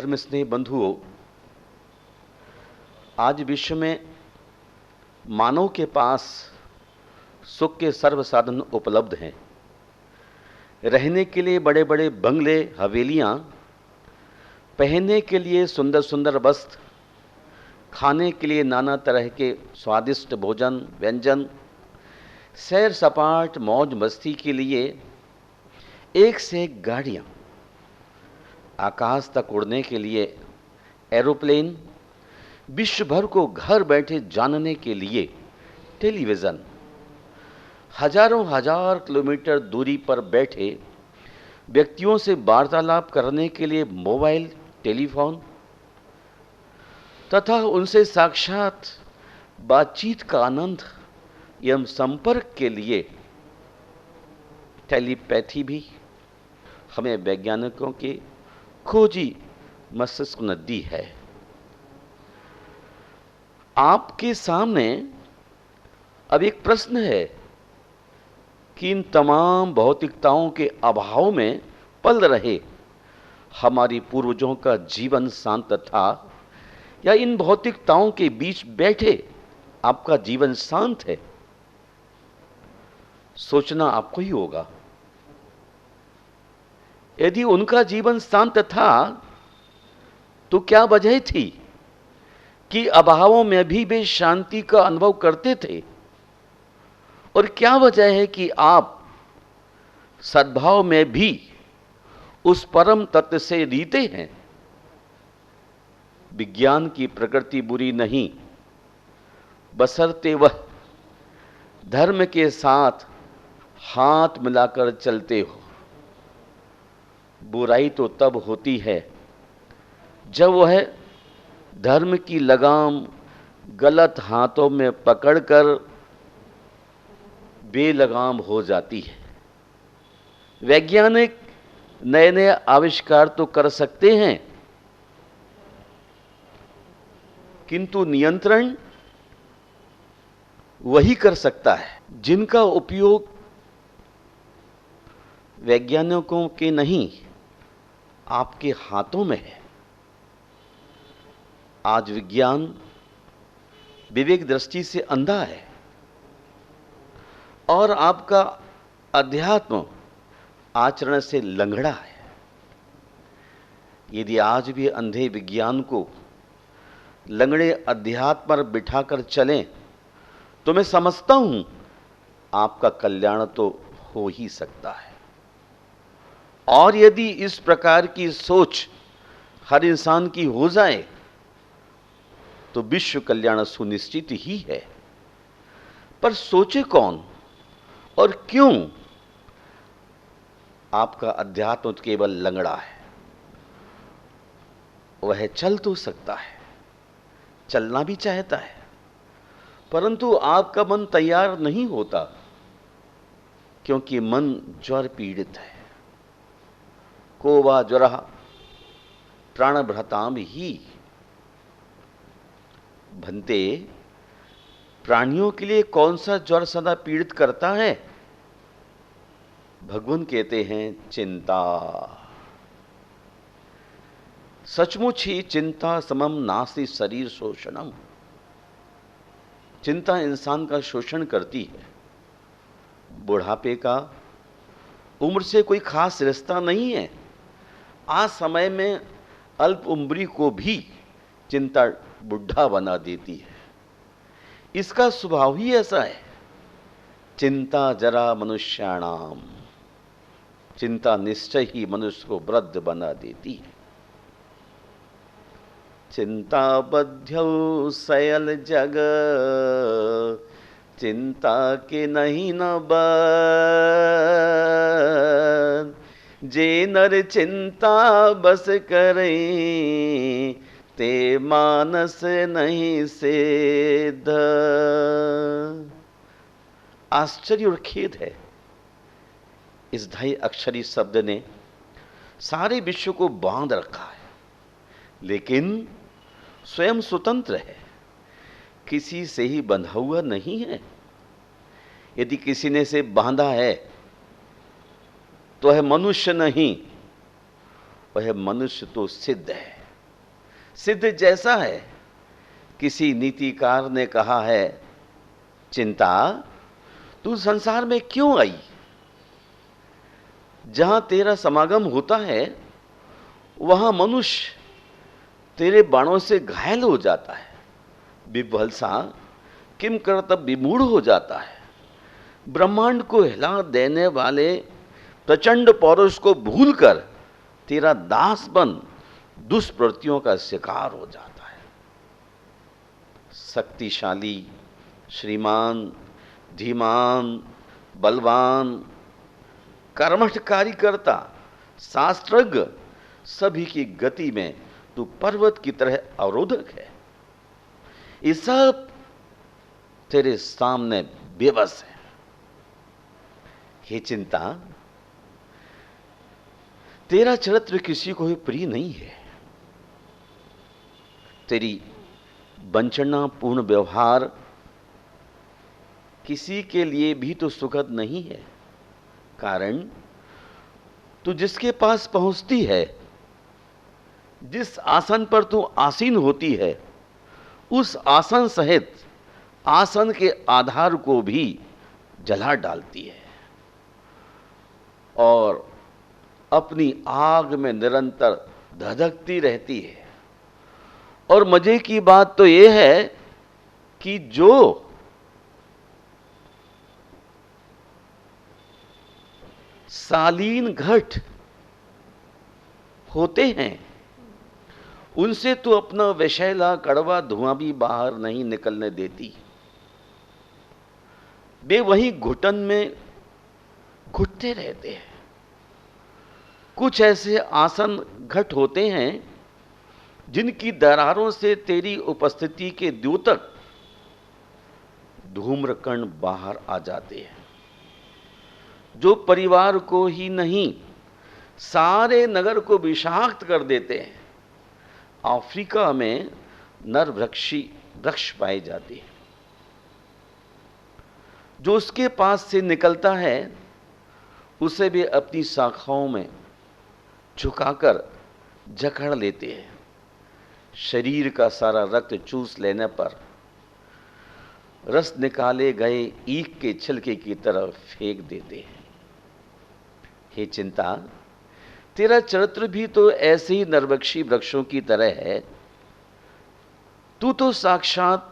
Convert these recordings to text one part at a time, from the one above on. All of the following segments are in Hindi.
धर्म स्नेही बंधुओं, आज विश्व में मानव के पास सुख के सर्व साधन उपलब्ध हैं। रहने के लिए बड़े बड़े बंगले, हवेलियां, पहनने के लिए सुंदर सुंदर वस्त्र, खाने के लिए नाना तरह के स्वादिष्ट भोजन व्यंजन, सैर सपाट मौज मस्ती के लिए एक से एक गाड़ियां, आकाश तक उड़ने के लिए एरोप्लेन, विश्व भर को घर बैठे जानने के लिए टेलीविज़न, हजारों हजार किलोमीटर दूरी पर बैठे व्यक्तियों से वार्तालाप करने के लिए मोबाइल टेलीफोन तथा उनसे साक्षात बातचीत का आनंद एवं संपर्क के लिए टेलीपैथी भी हमें वैज्ञानिकों की खोजी मस्तिष्क ने दी है। आपके सामने अब एक प्रश्न है कि इन तमाम भौतिकताओं के अभाव में पल रहे हमारी पूर्वजों का जीवन शांत था या इन भौतिकताओं के बीच बैठे आपका जीवन शांत है? सोचना आपको ही होगा। यदि उनका जीवन शांत था तो क्या वजह थी कि अभावों में भी वे शांति का अनुभव करते थे? और क्या वजह है कि आप सद्भाव में भी उस परम तत्व से रीते हैं? विज्ञान की प्रकृति बुरी नहीं, बशर्ते वह धर्म के साथ हाथ मिलाकर चलते हो। बुराई तो तब होती है जब वह धर्म की लगाम गलत हाथों में पकड़कर बेलगाम हो जाती है। वैज्ञानिक नए नए आविष्कार तो कर सकते हैं, किंतु नियंत्रण वही कर सकता है जिनका उपयोग वैज्ञानिकों के नहीं, आपके हाथों में है। आज विज्ञान विवेक दृष्टि से अंधा है और आपका अध्यात्म आचरण से लंगड़ा है। यदि आज भी अंधे विज्ञान को लंगड़े अध्यात्म पर बिठाकर चलें तो मैं समझता हूं आपका कल्याण तो हो ही सकता है। और यदि इस प्रकार की सोच हर इंसान की हो जाए तो विश्व कल्याण सुनिश्चित ही है। पर सोचे कौन और क्यों? आपका अध्यात्म केवल लंगड़ा है। वह चल तो सकता है, चलना भी चाहता है, परंतु आपका मन तैयार नहीं होता, क्योंकि मन ज्वर पीड़ित है। को वा ज्वर प्राणभृताम ही भन्ते। प्राणियों के लिए कौन सा ज्वर सदा पीड़ित करता है? भगवान कहते हैं चिंता। सचमुच ही चिंता समम नास्ति शरीर शोषणम। चिंता इंसान का शोषण करती है। बुढ़ापे का उम्र से कोई खास रिश्ता नहीं है। आज समय में अल्प उम्री को भी चिंता बुढ़ा बना देती है। इसका स्वभाव ही ऐसा है। चिंता जरा मनुष्याणाम। चिंता निश्चय ही मनुष्य को वृद्ध बना देती है। चिंता बध्यौ सयल जग, चिंता के नहीं न बद। जे नर चिंता बस करे, ते मानस नहीं सेध। आश्चर्य और खेद है, इस ढाई अक्षरी शब्द ने सारे विश्व को बांध रखा है, लेकिन स्वयं स्वतंत्र है, किसी से ही बंधा हुआ नहीं है। यदि किसी ने से बांधा है तो वह मनुष्य नहीं, वह मनुष्य तो सिद्ध है। सिद्ध जैसा है। किसी नीतिकार ने कहा है, चिंता तू संसार में क्यों आई? जहां तेरा समागम होता है वहां मनुष्य तेरे बाणों से घायल हो जाता है, विभत्सा किम कर्तव्य विमूढ़ हो जाता है। ब्रह्मांड को हिला देने वाले प्रचंड पौरुष को भूलकर तेरा दास बन दुष्प्रवृत्तियों का शिकार हो जाता है। शक्तिशाली, श्रीमान, धीमान, बलवान, कर्मठ कार्यकर्ता, शास्त्रज्ञ सभी की गति में तू पर्वत की तरह अवरोधक है। ये सब तेरे सामने बेबस है। हे चिंता, तेरा चरित्र किसी को भी प्रिय नहीं है। तेरी वंचनापूर्ण व्यवहार किसी के लिए भी तो सुखद नहीं है। कारण तू जिसके पास पहुंचती है, जिस आसन पर तू आसीन होती है, उस आसन सहित आसन के आधार को भी जला डालती है और अपनी आग में निरंतर धधकती रहती है। और मजे की बात तो यह है कि जो शालीन घट होते हैं उनसे तो अपना विषैला कड़वा धुआं भी बाहर नहीं निकलने देती। वे वहीं घुटन में घुटते रहते हैं। कुछ ऐसे आसन घट होते हैं जिनकी दरारों से तेरी उपस्थिति के द्योतक धूम्रकण बाहर आ जाते हैं, जो परिवार को ही नहीं सारे नगर को विषाक्त कर देते हैं। अफ्रीका में नरभक्षी वृक्ष पाए जाते हैं। जो उसके पास से निकलता है उसे भी अपनी शाखाओं में झुकाकर जकड़ लेते हैं। शरीर का सारा रक्त चूस लेने पर रस निकाले गए ईख के छिलके की तरफ फेंक देते हैं। हे चिंता, तेरा चरित्र भी तो ऐसे ही नरभक्षी वृक्षों की तरह है। तू तो साक्षात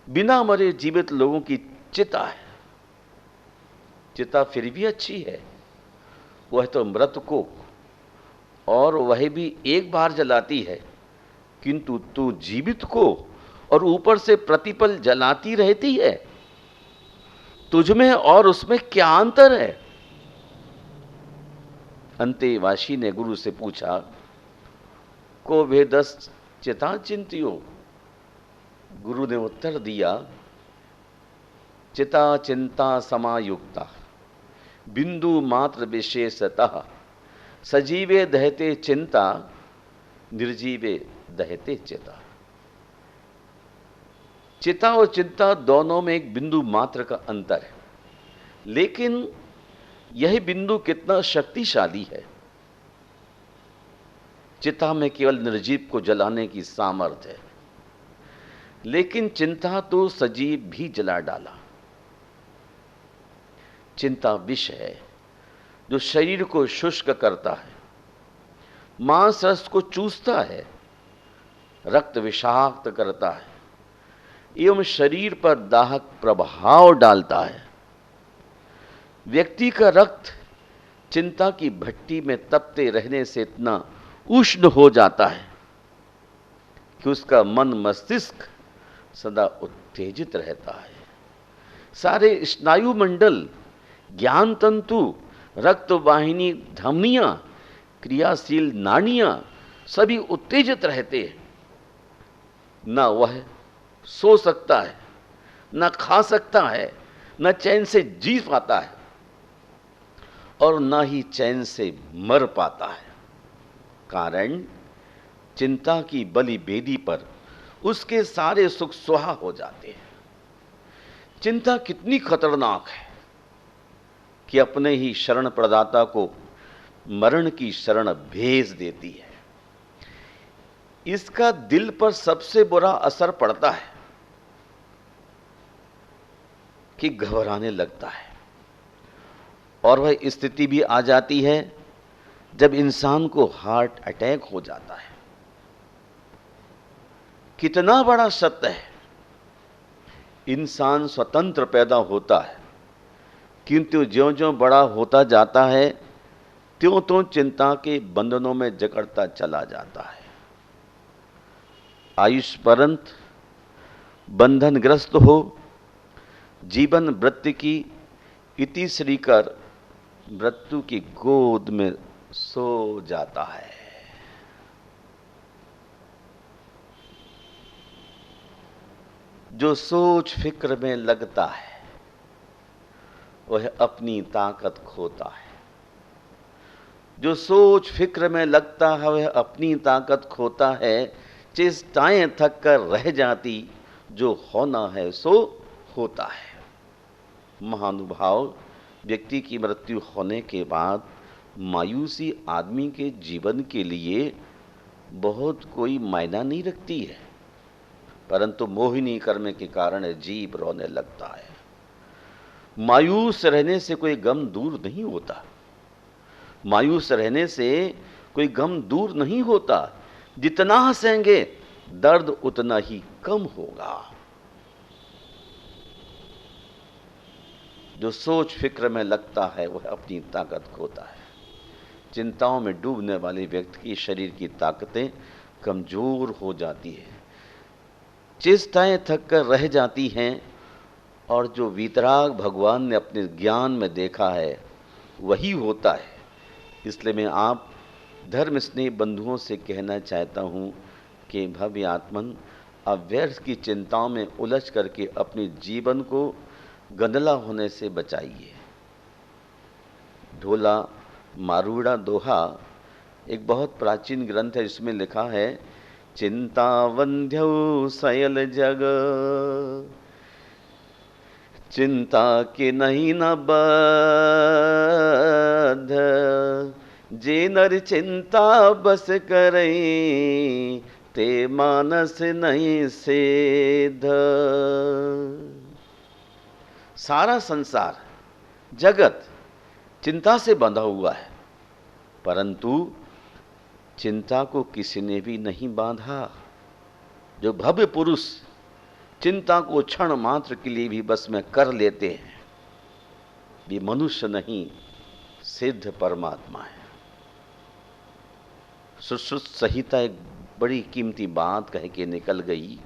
बिना मरे जीवित लोगों की चिता है। चिता फिर भी अच्छी है, वह तो मृत को और वह भी एक बार जलाती है, किंतु तू जीवित को और ऊपर से प्रतिपल जलाती रहती है। तुझमें और उसमें क्या अंतर है? अंतेवासी ने गुरु से पूछा, को भेदस चिता चिंतियो? गुरु ने उत्तर दिया, चिता चिंता समायुक्ता बिंदु मात्र विशेषतः सजीवे दहते चिंता निर्जीवे दहते चिता। चिता और चिंता दोनों में एक बिंदु मात्र का अंतर है, लेकिन यह बिंदु कितना शक्तिशाली है। चिता में केवल निर्जीव को जलाने की सामर्थ्य है, लेकिन चिंता तो सजीव भी जला डाला। चिंता विष है जो शरीर को शुष्क करता है, मांस रस को चूसता है, रक्त विषाक्त करता है एवं शरीर पर दाहक प्रभाव डालता है। व्यक्ति का रक्त चिंता की भट्टी में तपते रहने से इतना उष्ण हो जाता है कि उसका मन मस्तिष्क सदा उत्तेजित रहता है। सारे स्नायु मंडल, ज्ञान तंतु, रक्त वाहिनी, धमनियां, क्रियाशील नाड़ियां सभी उत्तेजित रहते हैं। न वह सो सकता है, न खा सकता है, न चैन से जी पाता है और न ही चैन से मर पाता है। कारण चिंता की बलि बेदी पर उसके सारे सुख सुहा हो जाते हैं। चिंता कितनी खतरनाक है कि अपने ही शरण प्रदाता को मरण की शरण भेज देती है। इसका दिल पर सबसे बुरा असर पड़ता है कि घबराने लगता है, और वह स्थिति भी आ जाती है जब इंसान को हार्ट अटैक हो जाता है। कितना बड़ा सत्य है, इंसान स्वतंत्र पैदा होता है, किंतु ज्यों-ज्यों बड़ा होता जाता है त्यों-त्यों चिंता के बंधनों में जकड़ता चला जाता है। आयुष्पर्यंत बंधनग्रस्त हो, जीवन वृत्ति की इति श्रीकर मृत्यु की गोद में सो जाता है। जो सोच फिक्र में लगता है वह अपनी ताकत खोता है। जो सोच फिक्र में लगता है वह अपनी ताकत खोता है। चेष्टाएं थक कर रह जाती, जो होना है सो होता है। महानुभाव, व्यक्ति की मृत्यु होने के बाद मायूसी आदमी के जीवन के लिए बहुत कोई मायना नहीं रखती है, परंतु मोहिनी कर्म के कारण जीव रोने लगता है। मायूस रहने से कोई गम दूर नहीं होता, मायूस रहने से कोई गम दूर नहीं होता। जितना हंसेंगे दर्द उतना ही कम होगा। जो सोच फिक्र में लगता है वह अपनी ताकत खोता है। चिंताओं में डूबने वाले व्यक्ति की शरीर की ताकतें कमजोर हो जाती है, चेष्टाएं थक कर रह जाती हैं, और जो वीतराग भगवान ने अपने ज्ञान में देखा है वही होता है। इसलिए मैं आप धर्म स्नेह बंधुओं से कहना चाहता हूँ कि भव्य आत्मन, अव्यर्थ की चिंताओं में उलझ करके अपने जीवन को गंदला होने से बचाइए। ढोला मारूड़ा दोहा एक बहुत प्राचीन ग्रंथ है, जिसमें लिखा है, चिंता वंध्यौ सयल जग, चिंता के नहीं न बध, जे नर चिंता बस करई, ते मानस नहीं सेध। सारा संसार जगत चिंता से बंधा हुआ है, परंतु चिंता को किसी ने भी नहीं बांधा। जो भव्य पुरुष चिंता को क्षण मात्र के लिए भी बस में कर लेते हैं, ये मनुष्य नहीं सिद्ध परमात्मा है। सुश्रुत संहिता एक बड़ी कीमती बात कह के निकल गई,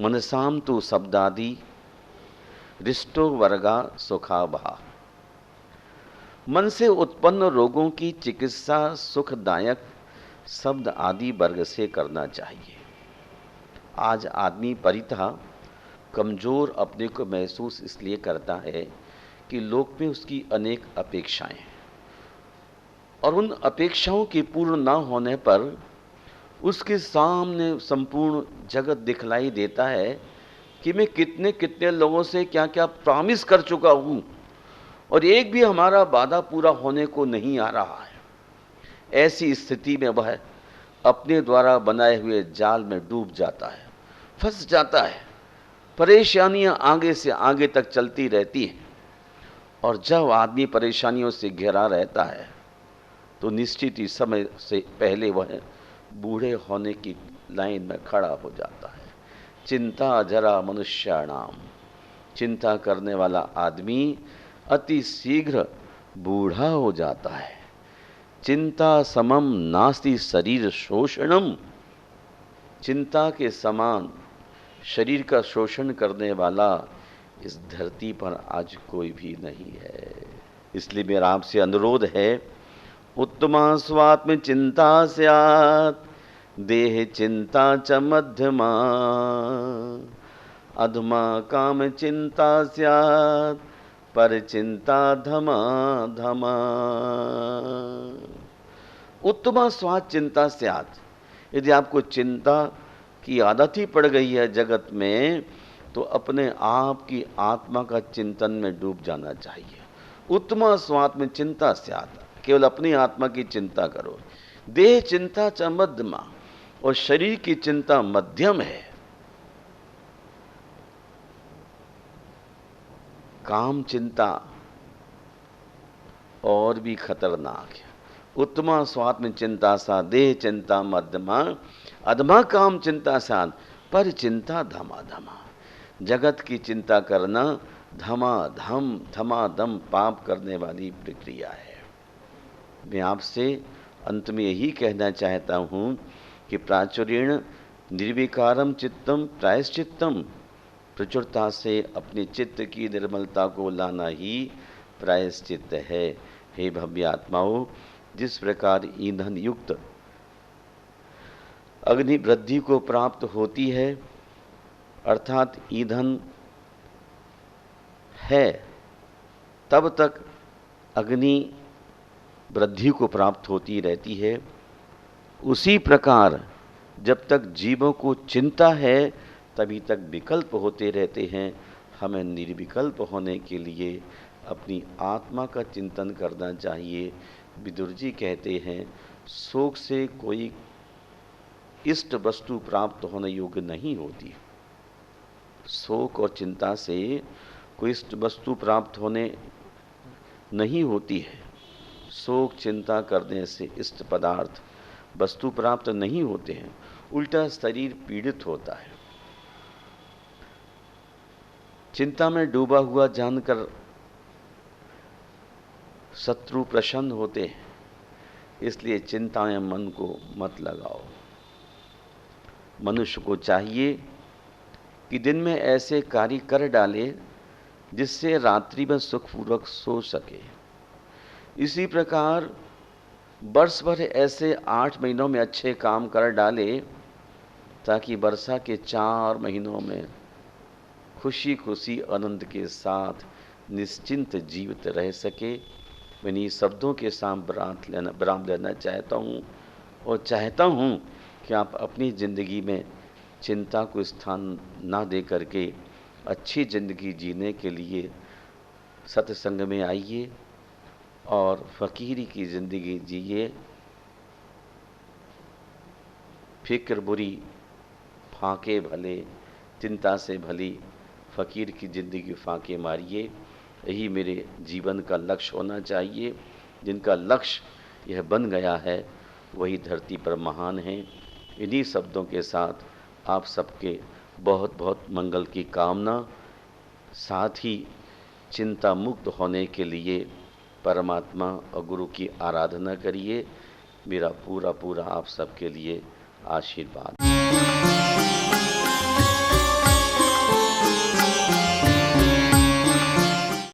मनसाम तु शब्दादि रिष्टो वर्गा सुखावहा। मन से उत्पन्न रोगों की चिकित्सा सुखदायक शब्द आदि वर्ग से करना चाहिए। आज आदमी परितः कमजोर अपने को महसूस इसलिए करता है कि लोक में उसकी अनेक अपेक्षाएं हैं, और उन अपेक्षाओं के पूर्ण न होने पर उसके सामने संपूर्ण जगत दिखलाई देता है कि मैं कितने कितने लोगों से क्या क्या प्रॉमिस कर चुका हूं, और एक भी हमारा वादा पूरा होने को नहीं आ रहा है। ऐसी स्थिति में वह अपने द्वारा बनाए हुए जाल में डूब जाता है, फंस जाता है। परेशानियां आगे से आगे तक चलती रहती हैं, और जब आदमी परेशानियों से घिरा रहता है तो निश्चित ही समय से पहले वह बूढ़े होने की लाइन में खड़ा हो जाता है। चिंता जरा मनुष्याणाम, चिंता करने वाला आदमी अति शीघ्र बूढ़ा हो जाता है। चिंता समम नास्ति शरीर शोषणम, चिंता के समान शरीर का शोषण करने वाला इस धरती पर आज कोई भी नहीं है। इसलिए मेरा आपसे अनुरोध है, उत्तमा स्वात्म चिंता स्यात्, देह चिंता च मध्यमा, अधमा काम चिंता स्यात्, पर चिंता धमा धमा। उत्तमा स्वात्म चिंता स्यात्, यदि आपको चिंता की आदत ही पड़ गई है जगत में, तो अपने आप की आत्मा का चिंतन में डूब जाना चाहिए। उत्तमा स्वात्म चिंता स्यात्, केवल अपनी आत्मा की चिंता करो। देह चिंता च मध्यमा, और शरीर की चिंता मध्यम है। काम चिंता और भी खतरनाक है। उत्तमा स्वात्म चिंता सा देह चिंता मध्यमा, अधमा काम चिंता सान पर चिंता धमाधमा। जगत की चिंता करना धमाधम धमाधम पाप करने वाली प्रक्रिया है। मैं आपसे अंत में यही कहना चाहता हूं कि प्राचुर्येण निर्विकारम चित्तम प्रायश्चित्तम, प्रचुरता से अपने चित्त की निर्मलता को लाना ही प्रायश्चित्त है। हे भव्य आत्माओं, जिस प्रकार ईंधन युक्त अग्नि वृद्धि को प्राप्त होती है, अर्थात ईंधन है तब तक अग्नि वृद्धि को प्राप्त होती रहती है, उसी प्रकार जब तक जीवों को चिंता है तभी तक विकल्प होते रहते हैं। हमें निर्विकल्प होने के लिए अपनी आत्मा का चिंतन करना चाहिए। विदुर जी कहते हैं, शोक से कोई इष्ट वस्तु प्राप्त होने योग्य नहीं होती। शोक और चिंता से कोई इष्ट वस्तु प्राप्त होने नहीं होती है। शोक चिंता करने से इष्ट पदार्थ वस्तु प्राप्त नहीं होते हैं, उल्टा शरीर पीड़ित होता है। चिंता में डूबा हुआ जानकर शत्रु प्रसन्न होते हैं, इसलिए चिंताएं मन को मत लगाओ। मनुष्य को चाहिए कि दिन में ऐसे कार्य कर डाले जिससे रात्रि में सुखपूर्वक सो सके। इसी प्रकार वर्ष भर ऐसे 8 महीनों में अच्छे काम कर डाले ताकि वर्षा के 4 महीनों में खुशी खुशी आनंद के साथ निश्चिंत जीवित रह सके। मैं इन्हीं शब्दों के साथ विराम लेना चाहता हूँ और चाहता हूँ कि आप अपनी ज़िंदगी में चिंता को स्थान ना दे करके अच्छी ज़िंदगी जीने के लिए सत्संग में आइए और फ़कीरी की ज़िंदगी जिए। फिक्र बुरी फाके भले, चिंता से भली फ़कीर की ज़िंदगी फाके मारिए। यही मेरे जीवन का लक्ष्य होना चाहिए। जिनका लक्ष्य यह बन गया है वही धरती पर महान हैं। इन्हीं शब्दों के साथ आप सबके बहुत बहुत मंगल की कामना। साथ ही चिंता मुक्त होने के लिए परमात्मा और गुरु की आराधना करिए। मेरा पूरा आप सबके लिए आशीर्वाद।